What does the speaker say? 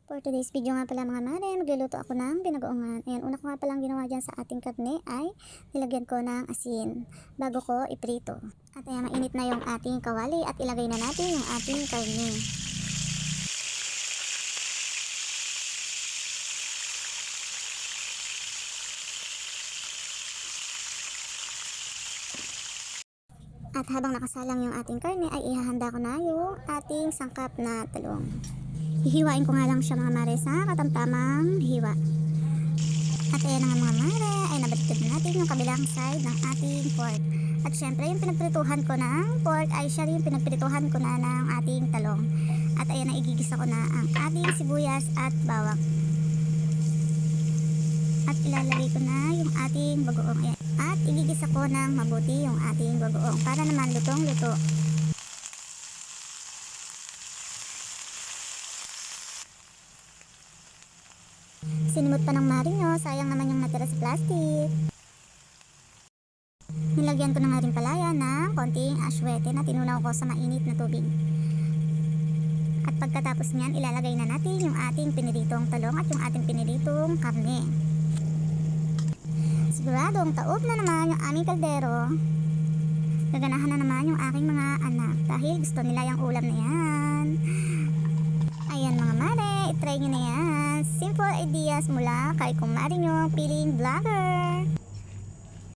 For today's video nga pala mga mare, magluluto ako ng binagoongan. Ayan, una ko nga palang ginawa dyan sa ating karne ay nilagyan ko ng asin bago ko iprito. At ayan, mainit na yung ating kawali at ilagay na natin yung ating karne. At habang nakasalang yung ating karne ay ihahanda ko na yung ating sangkap na talong. Hihiwain ko nga lang siya mga mare sa katamtamang hiwa. At ayan nga mga mare, ay nabaliktad na natin yung kabilang side ng ating pork. At syempre yung pinagprituhan ko ng pork ay siya rin yung pinagprituhan ko na ng ating talong. At ayan na igigisa ko na ang ating sibuyas at bawang. At ilalagay ko na yung ating bagoong. Ayan. At igigisa ko ng mabuti yung ating bagoong para naman lutong-luto. Sinimot pa ng marinyo, sayang naman yung natira sa plastic. Nilagyan ko na nga rin palaya ng konting aswete na tinunaw ko sa mainit na tubig. At pagkatapos niyan, ilalagay na natin yung ating piniritong talong at yung ating piniritong karne. Siguradong taob na naman yung aming kaldero. Gaganahan na naman yung aking mga anak dahil gusto nila yung ulam na yan. Ayan mga mare, itry nyo na yan. Simple ideas mula kay Kumari nyo, piling vlogger.